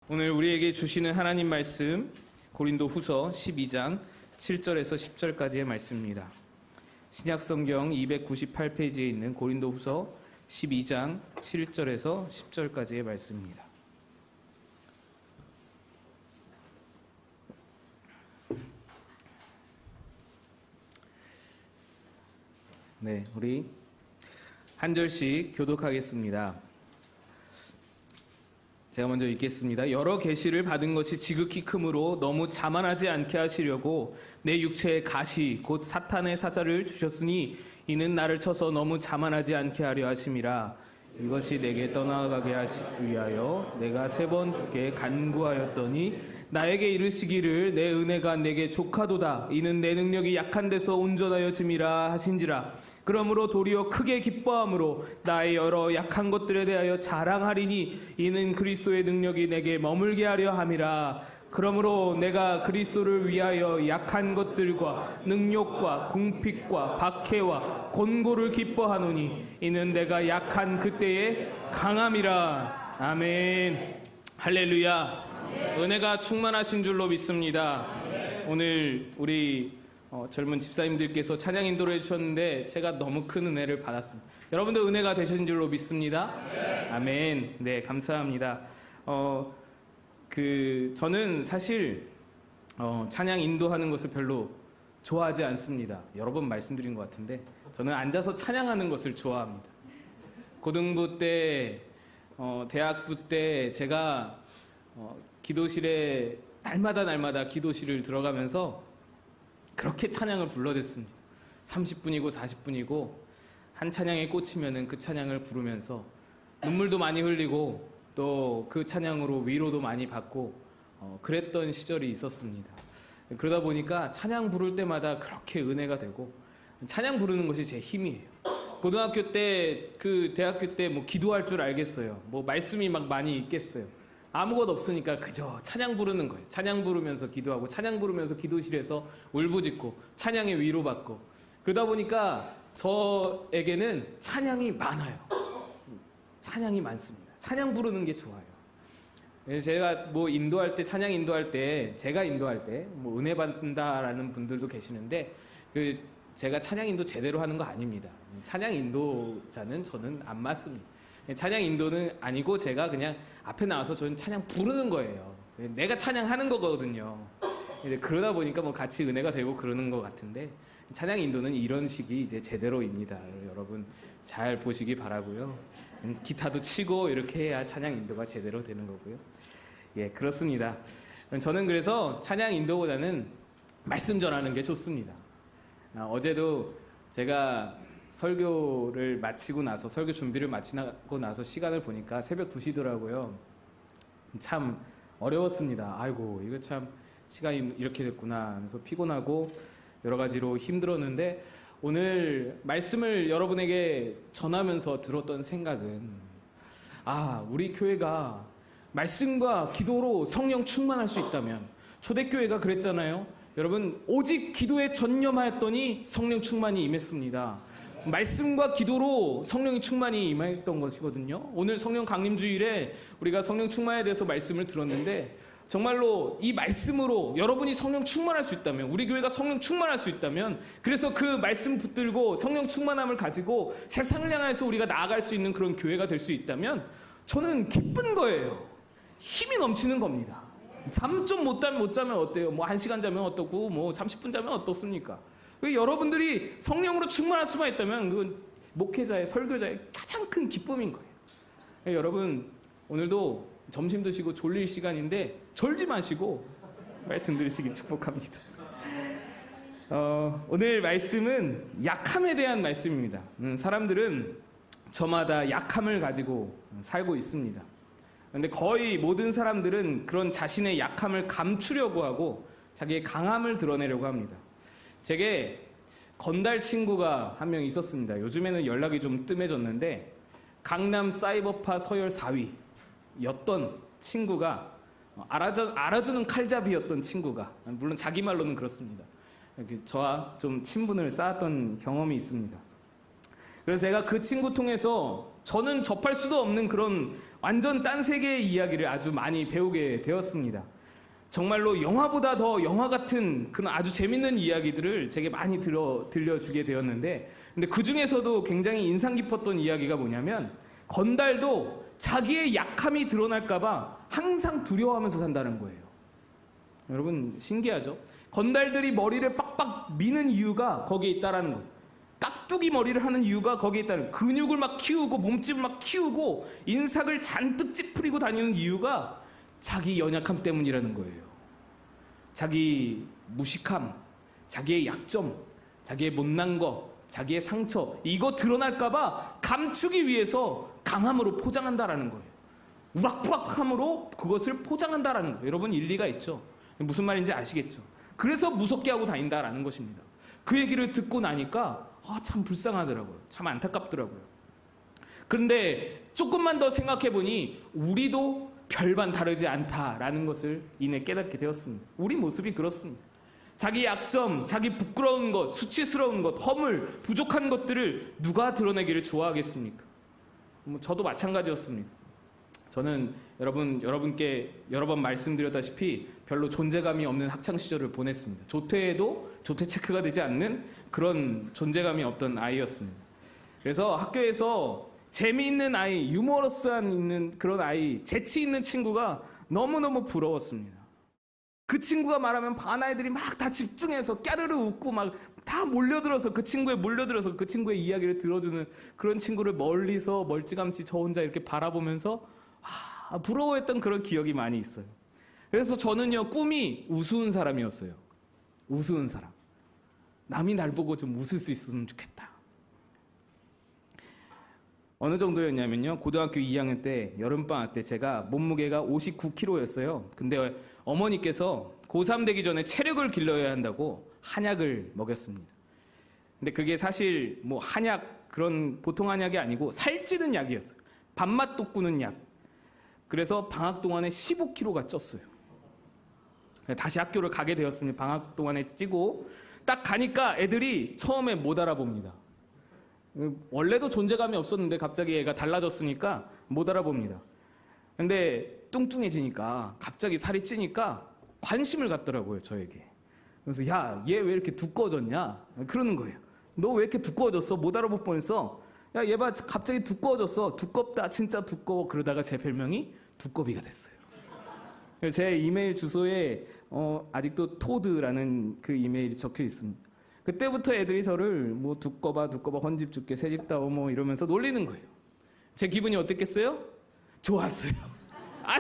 오늘 우리에게 주시는 하나님 말씀 고린도후서 12장 7절에서 10절까지의 말씀입니다. 신약성경 298페이지에 있는 고린도후서 12장 7절에서 10절까지의 말씀입니다. 네, 우리 한 절씩 교독하겠습니다. 제가 먼저 읽겠습니다. 여러 계시를 받은 것이 지극히 크므로 너무 자만하지 않게 하시려고 내 육체에 가시 곧 사탄의 사자를 주셨으니 이는 나를 쳐서 너무 자만하지 않게 하려 하심이라. 이것이 내게 떠나가게 하시 위하여 내가 3번 주께 간구하였더니 나에게 이르시기를 내 은혜가 내게 족하도다. 이는 내 능력이 약한 데서 온전하여짐이라 하신지라. 그러므로 도리어 크게 기뻐함으로 나의 여러 약한 것들에 대하여 자랑하리니 이는 그리스도의 능력이 내게 머물게 하려 함이라. 그러므로 내가 그리스도를 위하여 약한 것들과 능욕과 궁핍과 박해와 곤고를 기뻐하노니 이는 내가 약한 그때의 강함이라. 아멘. 할렐루야. 은혜가 충만하신 줄로 믿습니다. 오늘 우리 젊은 집사님들께서 찬양 인도를 해주셨는데 제가 너무 큰 은혜를 받았습니다. 여러분들 은혜가 되신 줄로 믿습니다. 아멘. 네, 감사합니다. 저는 사실 찬양 인도하는 것을 별로 좋아하지 않습니다. 여러 번 말씀드린 것 같은데 저는 앉아서 찬양하는 것을 좋아합니다. 고등부 때, 대학부 때 제가 기도실에 날마다 기도실을 들어가면서 그렇게 찬양을 불러댔습니다. 30분이고 40분이고 한 찬양에 꽂히면은 그 찬양을 부르면서 눈물도 많이 흘리고 또 그 찬양으로 위로도 많이 받고 그랬던 시절이 있었습니다. 그러다 보니까 찬양 부를 때마다 그렇게 은혜가 되고 찬양 부르는 것이 제 힘이에요. 고등학교 때, 대학교 때 뭐 기도할 줄 알겠어요. 뭐 말씀이 막 많이 있겠어요. 아무것도 없으니까 그저 찬양 부르는 거예요. 찬양 부르면서 기도하고 찬양 부르면서 기도실에서 울부짖고 찬양에 위로받고 그러다 보니까 저에게는 찬양이 많아요. 찬양이 많습니다. 찬양 부르는 게 좋아요. 제가 뭐 인도할 때 찬양 인도할 때 제가 인도할 때 뭐 은혜 받는다라는 분들도 계시는데 제가 찬양 인도 제대로 하는 거 아닙니다. 찬양 인도자는 저는 안 맞습니다. 찬양 인도는 아니고 제가 그냥 앞에 나와서 저는 찬양 부르는 거예요. 내가 찬양하는 거거든요. 그러다 보니까 뭐 같이 은혜가 되고 그러는 것 같은데 찬양 인도는 이런 식이 이제 제대로입니다. 여러분 잘 보시기 바라고요. 기타도 치고 이렇게 해야 찬양 인도가 제대로 되는 거고요. 예, 그렇습니다. 저는 그래서 찬양 인도보다는 말씀 전하는 게 좋습니다. 어제도 제가 설교를 마치고 나서 설교 준비를 마치고 나서 시간을 보니까 새벽 2시더라고요. 참 어려웠습니다. 아이고 이거 참 시간이 이렇게 됐구나 하면서 피곤하고 여러 가지로 힘들었는데 오늘 말씀을 여러분에게 전하면서 들었던 생각은 우리 교회가 말씀과 기도로 성령 충만할 수 있다면 초대교회가 그랬잖아요. 여러분 오직 기도에 전념하였더니 성령 충만이 임했습니다. 말씀과 기도로 성령이 충만히 임했던 것이거든요. 오늘 성령 강림주일에 우리가 성령 충만에 대해서 말씀을 들었는데 정말로 이 말씀으로 여러분이 성령 충만할 수 있다면 우리 교회가 성령 충만할 수 있다면 그래서 그 말씀 붙들고 성령 충만함을 가지고 세상을 향해서 우리가 나아갈 수 있는 그런 교회가 될 수 있다면 저는 기쁜 거예요. 힘이 넘치는 겁니다. 잠 좀 못 자면 어때요? 뭐 1시간 자면 어떻고 뭐 30분 자면 어떻습니까? 여러분들이 성령으로 충만할 수만 있다면 그건 목회자의 설교자의 가장 큰 기쁨인 거예요. 여러분 오늘도 점심 드시고 졸릴 시간인데 졸지 마시고 말씀 들으시길 축복합니다. 오늘 말씀은 약함에 대한 말씀입니다. 사람들은 저마다 약함을 가지고 살고 있습니다. 그런데 거의 모든 사람들은 그런 자신의 약함을 감추려고 하고 자기의 강함을 드러내려고 합니다. 제게 건달 친구가 한 명 있었습니다. 요즘에는 연락이 좀 뜸해졌는데 강남 사이버파 서열 4위였던 친구가 알아주는 칼잡이였던 친구가 물론 자기 말로는 그렇습니다. 저와 좀 친분을 쌓았던 경험이 있습니다. 그래서 제가 그 친구 통해서 저는 접할 수도 없는 그런 완전 딴 세계의 이야기를 아주 많이 배우게 되었습니다. 정말로 영화보다 더 영화 같은 그런 아주 재밌는 이야기들을 제게 많이 들려주게 되었는데, 근데 그 중에서도 굉장히 인상 깊었던 이야기가 뭐냐면, 건달도 자기의 약함이 드러날까봐 항상 두려워하면서 산다는 거예요. 여러분 신기하죠? 건달들이 머리를 빡빡 미는 이유가 거기에 있다라는 거예요. 깍두기 머리를 하는 이유가 거기에 있다는 거예요. 근육을 막 키우고 몸집을 막 키우고 인삭을 잔뜩 찌푸리고 다니는 이유가 자기 연약함 때문이라는 거예요. 자기 무식함, 자기의 약점, 자기의 못난 거, 자기의 상처, 이거 드러날까봐 감추기 위해서 강함으로 포장한다라는 거예요. 우락부락함으로 그것을 포장한다라는 거예요. 여러분 일리가 있죠? 무슨 말인지 아시겠죠? 그래서 무섭게 하고 다닌다라는 것입니다. 그 얘기를 듣고 나니까 참 불쌍하더라고요. 참 안타깝더라고요. 그런데 조금만 더 생각해보니 우리도 별반 다르지 않다라는 것을 이내 깨닫게 되었습니다. 우리 모습이 그렇습니다. 자기 약점, 자기 부끄러운 것, 수치스러운 것, 허물, 부족한 것들을 누가 드러내기를 좋아하겠습니까? 저도 마찬가지였습니다. 저는 여러분께 여러 번 말씀드렸다시피 별로 존재감이 없는 학창시절을 보냈습니다. 조퇴해도 조퇴 체크가 되지 않는 그런 존재감이 없던 아이였습니다. 그래서 학교에서 재미있는 아이, 유머러스한 있는 그런 아이, 재치 있는 친구가 너무너무 부러웠습니다. 그 친구가 말하면 반 아이들이 막 다 집중해서 까르르 웃고 막 다 몰려들어서 그 친구의 이야기를 들어주는 그런 친구를 멀리서 멀찌감치 저 혼자 이렇게 바라보면서 부러워했던 그런 기억이 많이 있어요. 그래서 저는요, 꿈이 우스운 사람이었어요. 우스운 사람. 남이 날 보고 좀 웃을 수 있었으면 좋겠다. 어느 정도였냐면요, 고등학교 2학년 때 여름방학 때 제가 몸무게가 59kg였어요. 근데 어머니께서 고3 되기 전에 체력을 길러야 한다고 한약을 먹였습니다. 근데 그게 사실 뭐 한약, 그런 보통 한약이 아니고 살찌는 약이었어요. 밥맛 돋구는 약. 그래서 방학 동안에 15kg가 쪘어요. 다시 학교를 가게 되었습니다. 방학 동안에 찌고 딱 가니까 애들이 처음에 못 알아봅니다. 원래도 존재감이 없었는데 갑자기 애가 달라졌으니까 못 알아봅니다. 근데 뚱뚱해지니까 갑자기 살이 찌니까 관심을 갖더라고요, 저에게. 그래서 야, 얘 왜 이렇게 두꺼워졌냐? 그러는 거예요. 너 왜 이렇게 두꺼워졌어? 못 알아볼 뻔했어. 야, 얘 봐, 갑자기 두꺼워졌어. 두껍다, 진짜 두꺼워. 그러다가 제 별명이 두꺼비가 됐어요. 제 이메일 주소에 아직도 토드라는 그 이메일이 적혀 있습니다. 그때부터 애들이 저를 뭐 두꺼봐 헌집 죽게 새집다오 뭐 이러면서 놀리는 거예요. 제 기분이 어땠겠어요? 좋았어요.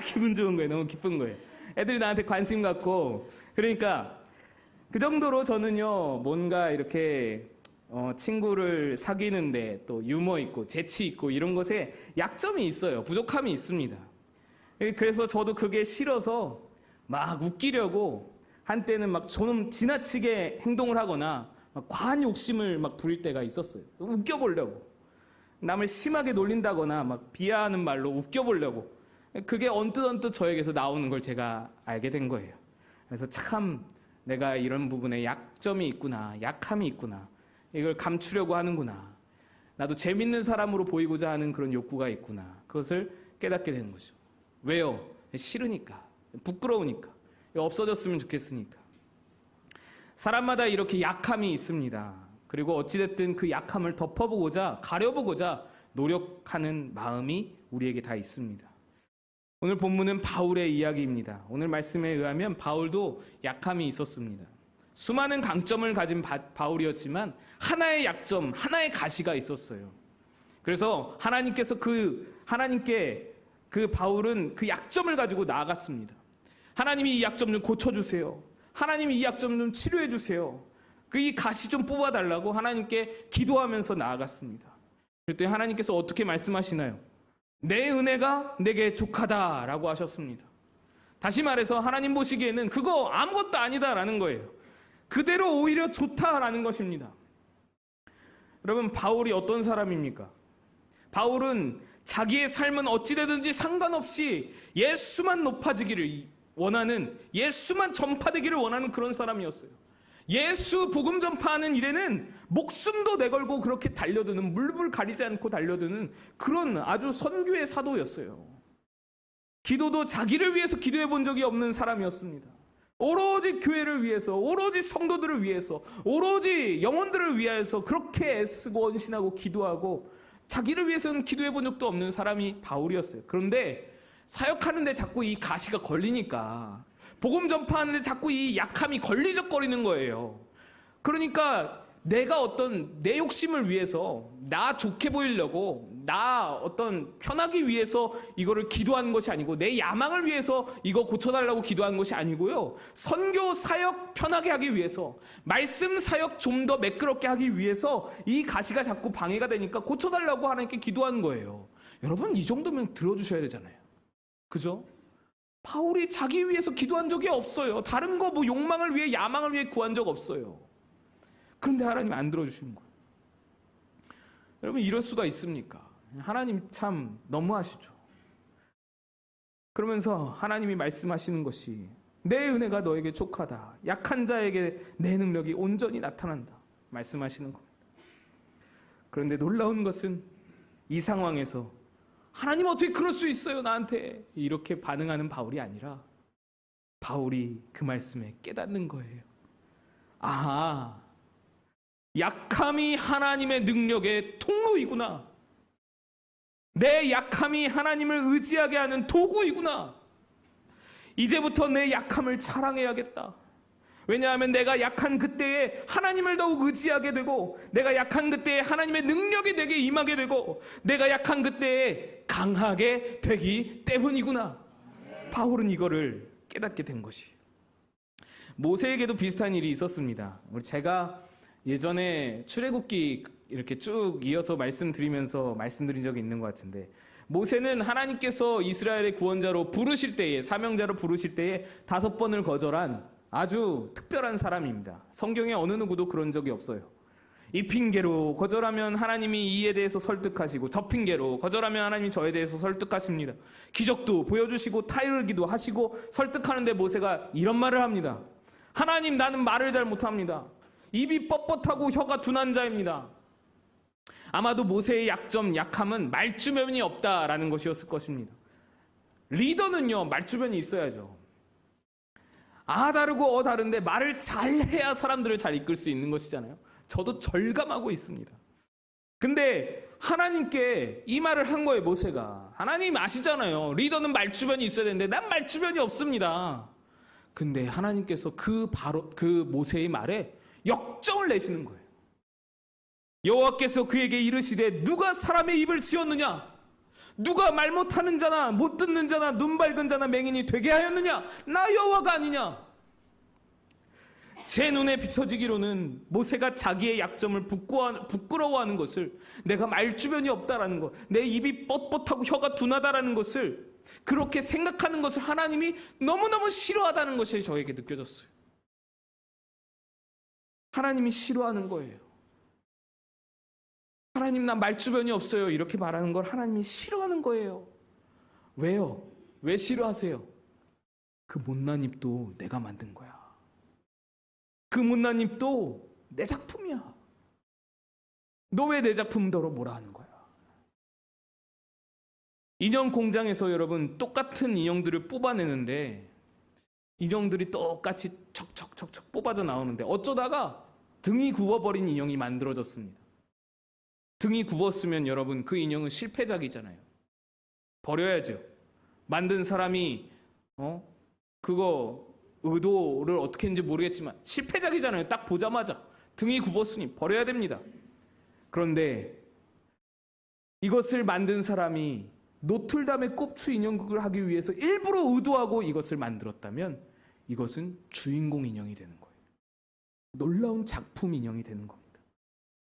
기분 좋은 거예요. 너무 기쁜 거예요. 애들이 나한테 관심 갖고. 그러니까 그 정도로 저는요, 뭔가 이렇게 친구를 사귀는데 또 유머 있고 재치 있고 이런 것에 약점이 있어요. 부족함이 있습니다. 그래서 저도 그게 싫어서 막 웃기려고 한때는 막 저는 지나치게 행동을 하거나 막 과한 욕심을 막 부릴 때가 있었어요. 웃겨보려고. 남을 심하게 놀린다거나 막 비하하는 말로 웃겨보려고. 그게 언뜻 저에게서 나오는 걸 제가 알게 된 거예요. 그래서 참 내가 이런 부분에 약점이 있구나, 약함이 있구나, 이걸 감추려고 하는구나, 나도 재밌는 사람으로 보이고자 하는 그런 욕구가 있구나, 그것을 깨닫게 되는 거죠. 왜요? 싫으니까, 부끄러우니까, 없어졌으면 좋겠으니까. 사람마다 이렇게 약함이 있습니다. 그리고 어찌됐든 그 약함을 덮어보고자, 가려보고자 노력하는 마음이 우리에게 다 있습니다. 오늘 본문은 바울의 이야기입니다. 오늘 말씀에 의하면 바울도 약함이 있었습니다. 수많은 강점을 가진 바울이었지만 하나의 약점, 하나의 가시가 있었어요. 그래서 하나님께 그 바울은 그 약점을 가지고 나아갔습니다. 하나님이 이 약점 좀 고쳐주세요. 하나님이 이 약점 좀 치료해주세요. 이 가시 좀 뽑아달라고 하나님께 기도하면서 나아갔습니다. 그랬더니 하나님께서 어떻게 말씀하시나요? 내 은혜가 내게 족하다라고 하셨습니다. 다시 말해서 하나님 보시기에는 그거 아무것도 아니다라는 거예요. 그대로 오히려 좋다라는 것입니다. 여러분, 바울이 어떤 사람입니까? 바울은 자기의 삶은 어찌되든지 상관없이 예수만 높아지기를 원하는, 예수만 전파되기를 원하는 그런 사람이었어요. 예수 복음 전파하는 일에는 목숨도 내걸고 그렇게 달려드는, 물불 가리지 않고 달려드는 그런 아주 선교의 사도였어요. 기도도 자기를 위해서 기도해 본 적이 없는 사람이었습니다. 오로지 교회를 위해서, 오로지 성도들을 위해서, 오로지 영혼들을 위해서 그렇게 애쓰고 헌신하고 기도하고 자기를 위해서는 기도해 본 적도 없는 사람이 바울이었어요. 그런데 사역하는데 자꾸 이 가시가 걸리니까, 복음 전파하는데 자꾸 이 약함이 걸리적거리는 거예요. 그러니까 내가 어떤 내 욕심을 위해서, 나 좋게 보이려고, 나 어떤 편하기 위해서 이거를 기도하는 것이 아니고, 내 야망을 위해서 이거 고쳐달라고 기도하는 것이 아니고요, 선교 사역 편하게 하기 위해서, 말씀 사역 좀 더 매끄럽게 하기 위해서 이 가시가 자꾸 방해가 되니까 고쳐달라고 하나님께 기도하는 거예요. 여러분, 이 정도면 들어주셔야 되잖아요. 그죠? 바울이 자기 위해서 기도한 적이 없어요. 다른 거 뭐 욕망을 위해, 야망을 위해 구한 적 없어요. 그런데 하나님 안 들어주시는 거예요. 여러분, 이럴 수가 있습니까? 하나님 참 너무하시죠. 그러면서 하나님이 말씀하시는 것이, 내 은혜가 너에게 족하다, 약한 자에게 내 능력이 온전히 나타난다 말씀하시는 겁니다. 그런데 놀라운 것은 이 상황에서 하나님 어떻게 그럴 수 있어요 나한테, 이렇게 반응하는 바울이 아니라 바울이 그 말씀에 깨닫는 거예요. 아, 약함이 하나님의 능력의 통로이구나. 내 약함이 하나님을 의지하게 하는 도구이구나. 이제부터 내 약함을 자랑해야겠다. 왜냐하면 내가 약한 그때에 하나님을 더욱 의지하게 되고, 내가 약한 그때에 하나님의 능력이 내게 임하게 되고, 내가 약한 그때에 강하게 되기 때문이구나. 바울은 이거를 깨닫게 된 것이. 모세에게도 비슷한 일이 있었습니다. 제가 예전에 출애굽기 이렇게 쭉 이어서 말씀드리면서 말씀드린 적이 있는 것 같은데, 모세는 하나님께서 이스라엘의 구원자로 부르실 때에, 사명자로 부르실 때에 5번을 거절한 아주 특별한 사람입니다. 성경에 어느 누구도 그런 적이 없어요. 이 핑계로 거절하면 하나님이 이에 대해서 설득하시고, 저 핑계로 거절하면 하나님이 저에 대해서 설득하십니다. 기적도 보여주시고 타이르기도 하시고, 설득하는데 모세가 이런 말을 합니다. 하나님, 나는 말을 잘 못합니다. 입이 뻣뻣하고 혀가 둔한 자입니다. 아마도 모세의 약함은 말주변이 없다라는 것이었을 것입니다. 리더는요, 말주변이 있어야죠. 아 다르고 다른데 말을 잘해야 사람들을 잘 이끌 수 있는 것이잖아요. 저도 절감하고 있습니다. 근데 하나님께 이 말을 한 거예요, 모세가. 하나님 아시잖아요. 리더는 말주변이 있어야 되는데 난 말주변이 없습니다. 근데 하나님께서 그 모세의 말에 역정을 내시는 거예요. 여호와께서 그에게 이르시되, 누가 사람의 입을 지었느냐? 누가 말 못하는 자나 못 듣는 자나 눈 밝은 자나 맹인이 되게 하였느냐? 나 여호와가 아니냐? 제 눈에 비춰지기로는 모세가 자기의 약점을 부끄러워하는 것을, 내가 말주변이 없다라는 것, 내 입이 뻣뻣하고 혀가 둔하다라는 것을, 그렇게 생각하는 것을 하나님이 너무너무 싫어하다는 것이 저에게 느껴졌어요. 하나님이 싫어하는 거예요. 하나님, 나 말주변이 없어요, 이렇게 말하는 걸 하나님이 싫어하는 거예요. 왜요? 왜 싫어하세요? 그 못난 입도 내가 만든 거야. 그 못난 입도 내 작품이야. 너 왜 내 작품더러 뭐라 하는 거야? 인형 공장에서 여러분 똑같은 인형들을 뽑아내는데, 인형들이 똑같이 척척척척 뽑아져 나오는데, 어쩌다가 등이 굽어버린 인형이 만들어졌습니다. 등이 굽었으면 여러분 그 인형은 실패작이잖아요. 버려야죠. 만든 사람이 그거 의도를 어떻게 했는지 모르겠지만 실패작이잖아요. 딱 보자마자 등이 굽었으니 버려야 됩니다. 그런데 이것을 만든 사람이 노틀담의 꼽추 인형극을 하기 위해서 일부러 의도하고 이것을 만들었다면 이것은 주인공 인형이 되는 거예요. 놀라운 작품 인형이 되는 겁니다.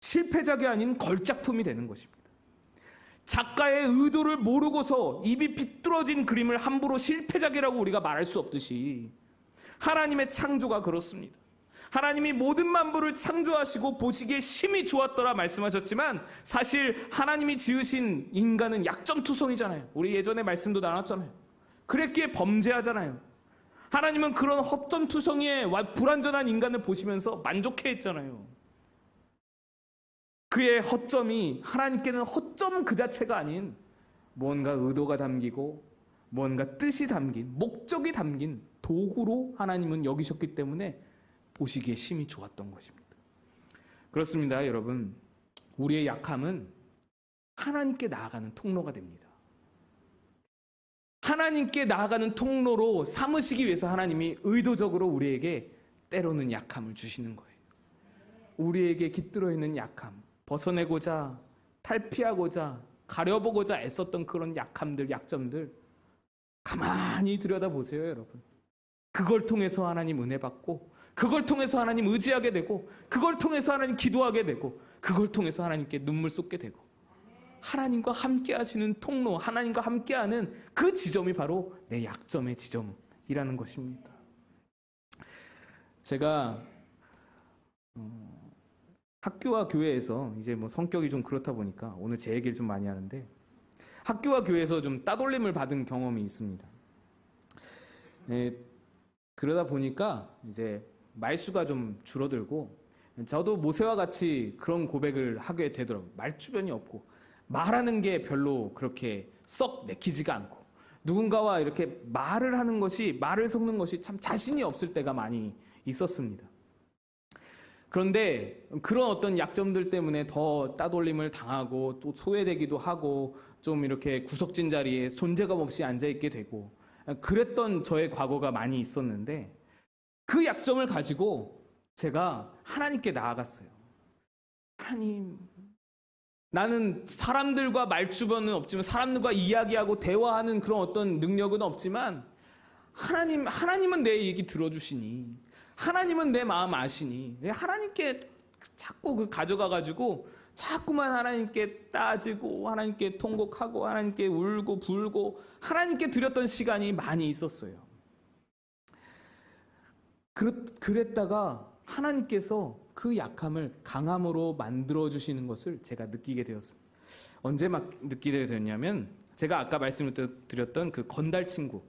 실패작이 아닌 걸작품이 되는 것입니다. 작가의 의도를 모르고서 입이 비뚤어진 그림을 함부로 실패작이라고 우리가 말할 수 없듯이, 하나님의 창조가 그렇습니다. 하나님이 모든 만물을 창조하시고 보시기에 심히 좋았더라 말씀하셨지만, 사실 하나님이 지으신 인간은 약점투성이잖아요. 우리 예전에 말씀도 나눴잖아요. 그랬기에 범죄하잖아요. 하나님은 그런 허점투성이의 불완전한 인간을 보시면서 만족해했잖아요. 그의 허점이 하나님께는 허점 그 자체가 아닌 뭔가 의도가 담기고 뭔가 뜻이 담긴, 목적이 담긴 도구로 하나님은 여기셨기 때문에 보시기에 심히 좋았던 것입니다. 그렇습니다, 여러분. 우리의 약함은 하나님께 나아가는 통로가 됩니다. 하나님께 나아가는 통로로 삼으시기 위해서 하나님이 의도적으로 우리에게 때로는 약함을 주시는 거예요. 우리에게 깃들어 있는 약함, 벗어내고자, 탈피하고자, 가려보고자 애썼던 그런 약함들, 약점들 가만히 들여다보세요, 여러분. 그걸 통해서 하나님 은혜 받고, 그걸 통해서 하나님 의지하게 되고, 그걸 통해서 하나님 기도하게 되고, 그걸 통해서 하나님께 눈물 쏟게 되고, 하나님과 함께 하시는 통로, 하나님과 함께하는 그 지점이 바로 내 약점의 지점이라는 것입니다. 제가 학교와 교회에서 이제 뭐 성격이 좀 그렇다 보니까 오늘 제 얘기를 좀 많이 하는데, 학교와 교회에서 좀 따돌림을 받은 경험이 있습니다. 그러다 보니까 이제 말수가 좀 줄어들고, 저도 모세와 같이 그런 고백을 하게 되더라고요. 말주변이 없고 말하는 게 별로 그렇게 썩 내키지가 않고, 누군가와 이렇게 말을 하는 것이, 말을 섞는 것이 참 자신이 없을 때가 많이 있었습니다. 그런데 그런 어떤 약점들 때문에 더 따돌림을 당하고 또 소외되기도 하고 좀 이렇게 구석진 자리에 존재감 없이 앉아있게 되고, 그랬던 저의 과거가 많이 있었는데, 그 약점을 가지고 제가 하나님께 나아갔어요. 하나님, 나는 사람들과 말주변은 없지만, 사람들과 이야기하고 대화하는 그런 어떤 능력은 없지만, 하나님은 내 얘기 들어주시니, 하나님은 내 마음 아시니, 왜 하나님께 자꾸 가져가가지고 자꾸만 하나님께 따지고, 하나님께 통곡하고, 하나님께 울고 불고, 하나님께 드렸던 시간이 많이 있었어요. 그랬다가 하나님께서 그 약함을 강함으로 만들어주시는 것을 제가 느끼게 되었습니다. 언제 막 느끼게 되었냐면, 제가 아까 말씀을 드렸던 그 건달 친구,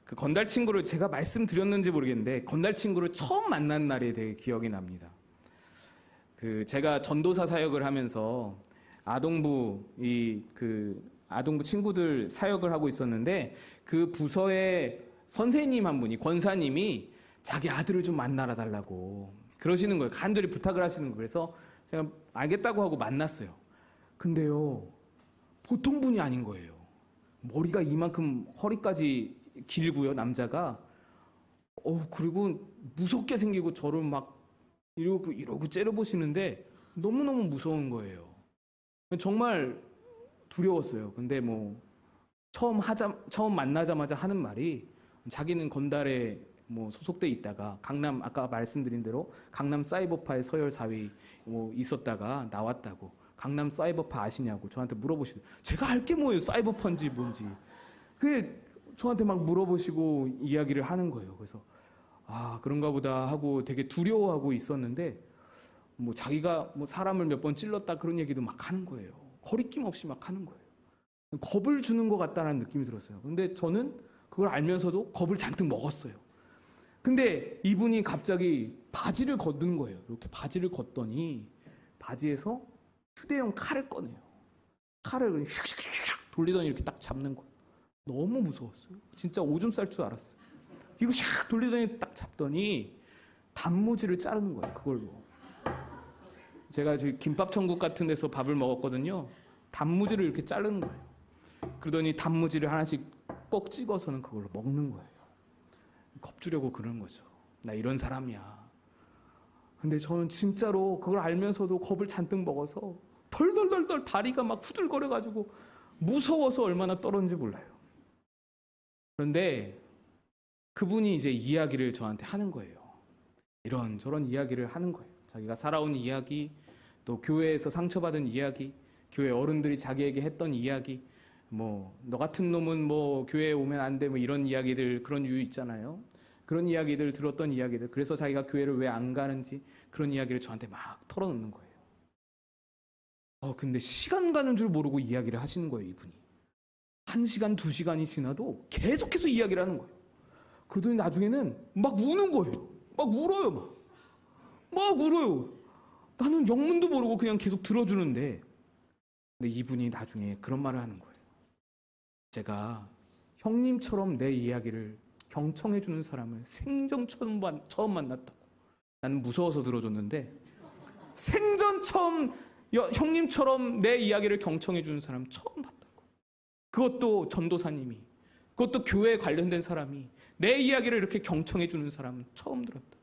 그 건달 친구를 제가 말씀드렸는지 모르겠는데, 건달 친구를 처음 만난 날이 되게 기억이 납니다. 제가 전도사 사역을 하면서 아동부 친구들 사역을 하고 있었는데, 그 부서의 선생님 한 분이, 권사님이 자기 아들을 좀 만나라 달라고 그러시는 거예요. 간절히 부탁을 하시는 거예요. 그래서 제가 알겠다고 하고 만났어요. 근데요, 보통 분이 아닌 거예요. 머리가 이만큼 허리까지 길고요, 남자가. 그리고 무섭게 생기고 저를 막 이러고 째려보시는데 너무너무 무서운 거예요. 정말 두려웠어요. 근데 뭐 처음 만나자마자 하는 말이, 자기는 건달에 소속돼 있다가 아까 말씀드린 대로 강남 사이버파의 서열 4위 있었다가 나왔다고, 강남 사이버파 아시냐고 저한테 물어보시더라고요. 제가 알 게 뭐예요, 사이버파인지 뭔지. 그게 저한테 막 물어보시고 이야기를 하는 거예요. 그래서 그런가 보다 하고 되게 두려워하고 있었는데, 자기가 사람을 몇 번 찔렀다 그런 얘기도 막 하는 거예요. 거리낌 없이 막 하는 거예요. 겁을 주는 것 같다는 느낌이 들었어요. 근데 저는 그걸 알면서도 겁을 잔뜩 먹었어요. 근데 이분이 갑자기 바지를 걷는 거예요. 이렇게 바지를 걷더니 바지에서 휴대용 칼을 꺼내요. 칼을 휙휙휙 돌리더니 이렇게 딱 잡는 거예요. 너무 무서웠어요. 진짜 오줌 쌀 줄 알았어요. 이거 샥 돌리더니 딱 잡더니 단무지를 자르는 거예요, 그걸로. 제가 저기 김밥 천국 같은 데서 밥을 먹었거든요. 단무지를 이렇게 자르는 거예요. 그러더니 단무지를 하나씩 꼭 찍어서는 그걸로 먹는 거예요. 겁주려고 그러는 거죠. 나 이런 사람이야. 근데 저는 진짜로 그걸 알면서도 겁을 잔뜩 먹어서 덜덜덜덜 다리가 막 후들거려가지고 무서워서 얼마나 떨었는지 몰라요. 그런데 그분이 이제 이야기를 저한테 하는 거예요. 이런저런 이야기를 하는 거예요. 자기가 살아온 이야기, 또 교회에서 상처받은 이야기, 교회 어른들이 자기에게 했던 이야기, 너 같은 놈은 교회에 오면 안 돼, 이런 이야기들, 그런 유유 있잖아요. 그런 이야기들 들었던 이야기들, 그래서 자기가 교회를 왜 안 가는지 그런 이야기를 저한테 막 털어놓는 거예요. 근데 시간 가는 줄 모르고 이야기를 하시는 거예요, 이분이. 1시간, 2시간이 지나도 계속해서 이야기를 하는 거예요. 그러더니 나중에는 막 우는 거예요. 막 울어요, 막 울어요. 나는 영문도 모르고 그냥 계속 들어주는데, 근데 이분이 나중에 그런 말을 하는 거예요. 제가 형님처럼 내 이야기를 경청해 주는 사람을 생전 처음 만났다고. 나는 무서워서 들어줬는데 생전 처음 형님처럼 내 이야기를 경청해 주는 사람 처음 봤다고. 그것도 전도사님이, 그것도 교회에 관련된 사람이 내 이야기를 이렇게 경청해 주는 사람은 처음 들었다.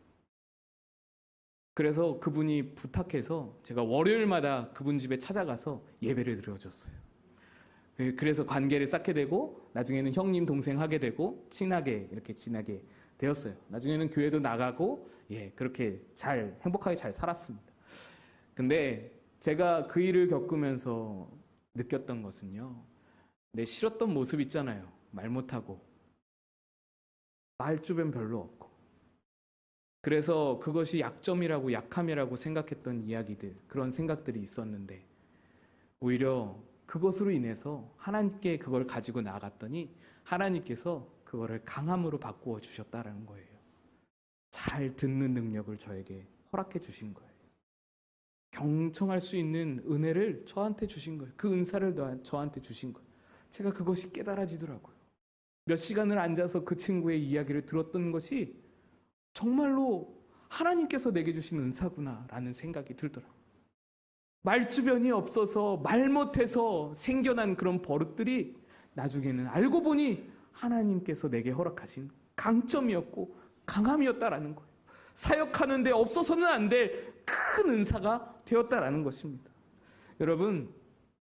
그래서 그분이 부탁해서 제가 월요일마다 그분 집에 찾아가서 예배를 드려줬어요. 그래서 관계를 쌓게 되고 나중에는 형님 동생 하게 되고 친하게 이렇게 지나게 되었어요. 나중에는 교회도 나가고 그렇게 잘 행복하게 잘 살았습니다. 근데 제가 그 일을 겪으면서 느꼈던 것은요, 내 싫었던 모습 있잖아요. 말 못하고 말 주변 별로 없고, 그래서 그것이 약점이라고 약함이라고 생각했던 이야기들, 그런 생각들이 있었는데 오히려 그것으로 인해서 하나님께 그걸 가지고 나아갔더니 하나님께서 그거를 강함으로 바꾸어 주셨다라는 거예요. 잘 듣는 능력을 저에게 허락해 주신 거예요. 경청할 수 있는 은혜를 저한테 주신 거예요. 그 은사를 저한테 주신 거예요. 제가 그것이 깨달아지더라고요. 몇 시간을 앉아서 그 친구의 이야기를 들었던 것이 정말로 하나님께서 내게 주신 은사구나라는 생각이 들더라고요. 말주변이 없어서 말 못해서 생겨난 그런 버릇들이 나중에는 알고 보니 하나님께서 내게 허락하신 강점이었고 강함이었다라는 거예요. 사역하는데 없어서는 안 될 큰 은사가 되었다라는 것입니다. 여러분,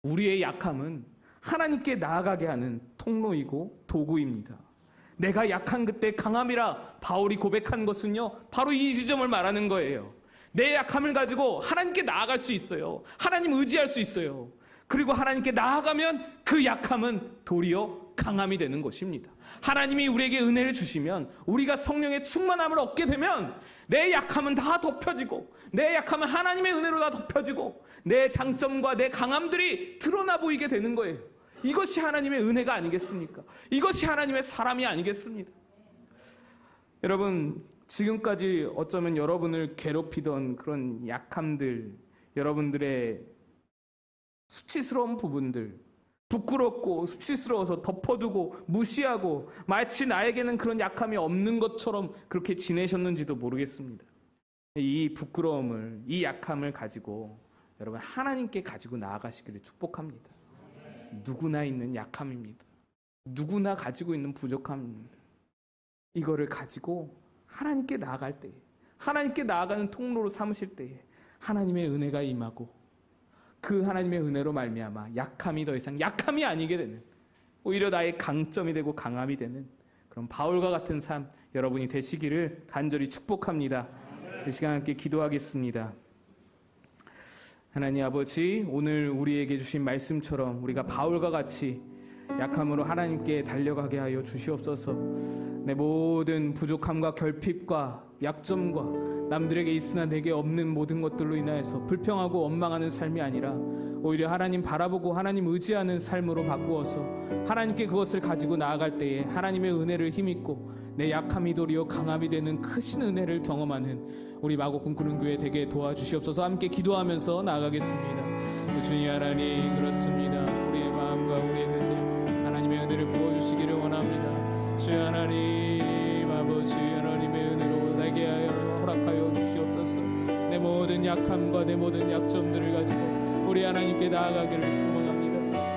우리의 약함은 하나님께 나아가게 하는 통로이고 도구입니다. 내가 약한 그때 강함이라 바울이 고백한 것은요, 바로 이 지점을 말하는 거예요. 내 약함을 가지고 하나님께 나아갈 수 있어요. 하나님 의지할 수 있어요. 그리고 하나님께 나아가면 그 약함은 도리어 강함이 되는 것입니다. 하나님이 우리에게 은혜를 주시면, 우리가 성령의 충만함을 얻게 되면 내 약함은 다 덮여지고, 내 약함은 하나님의 은혜로 다 덮여지고, 내 장점과 내 강함들이 드러나 보이게 되는 거예요. 이것이 하나님의 은혜가 아니겠습니까? 이것이 하나님의 사람이 아니겠습니까? 여러분, 지금까지 어쩌면 여러분을 괴롭히던 그런 약함들, 여러분들의 수치스러운 부분들, 부끄럽고 수치스러워서 덮어두고 무시하고 마치 나에게는 그런 약함이 없는 것처럼 그렇게 지내셨는지도 모르겠습니다. 이 부끄러움을, 이 약함을 가지고 여러분 하나님께 가지고 나아가시기를 축복합니다. 누구나 있는 약함입니다. 누구나 가지고 있는 부족함입니다. 이거를 가지고 하나님께 나아갈 때에, 하나님께 나아가는 통로로 삼으실 때에 하나님의 은혜가 임하고, 그 하나님의 은혜로 말미암아 약함이 더 이상 약함이 아니게 되는, 오히려 나의 강점이 되고 강함이 되는 그런 바울과 같은 삶 여러분이 되시기를 간절히 축복합니다. 이 시간 함께 기도하겠습니다. 하나님 아버지, 오늘 우리에게 주신 말씀처럼 우리가 바울과 같이 약함으로 하나님께 달려가게 하여 주시옵소서. 내 모든 부족함과 결핍과 약점과 남들에게 있으나 내게 없는 모든 것들로 인하여서 불평하고 원망하는 삶이 아니라 오히려 하나님 바라보고 하나님 의지하는 삶으로 바꾸어서 하나님께 그것을 가지고 나아갈 때에 하나님의 은혜를 힘입고 내 약함이 도리어 강함이 되는 크신 은혜를 경험하는 우리 마곡 꿈꾸는 교회 되게 도와주시옵소서. 함께 기도하면서 나아가겠습니다. 주님 하나님, 그렇습니다. 우리의 마음과 우리의 뜻에 하나님의 은혜를 부어주시기를 원합니다. 주 하나님 아버지, 하나님의 은혜로 내게 허락하여 주시옵소서. 내 모든 약함과 내 모든 약점들을 가지고 우리 하나님께 나아가기를 소망합니다.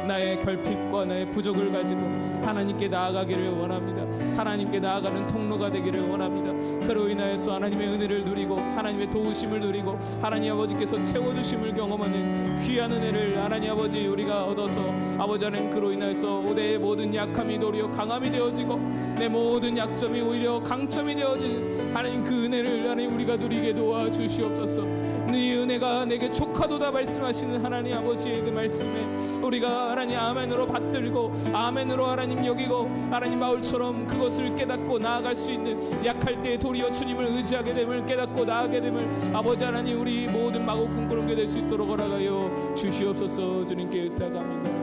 나의 결핍과 나의 부족을 가지고 하나님께 나아가기를 원합니다. 하나님께 나아가는 통로가 되기를 원합니다. 그로 인하여서 하나님의 은혜를 누리고 하나님의 도우심을 누리고 하나님 아버지께서 채워주심을 경험하는 귀한 은혜를 하나님 아버지 우리가 얻어서 아버지 하나님 그로 인하여서 내 모든 약함이 도리어 강함이 되어지고 내 모든 약점이 오히려 강점이 되어지는 하나님 그 은혜를 하나님 우리가 누리게 도와주시옵소서. 네 은혜가 내게 족하도다 말씀하시는 하나님 아버지의 그 말씀에 우리가 하나님 아멘으로 받들고 아멘으로 하나님 여기고 하나님 바울처럼 그것을 깨닫고 나아갈 수 있는, 약할 때 도리어 주님을 의지하게 됨을 깨닫고 나아가게 됨을 아버지 하나님 우리 모든 마곡 꿈꾸는 게 될 수 있도록 허락하여 주시옵소서. 주님께 의탁합니다.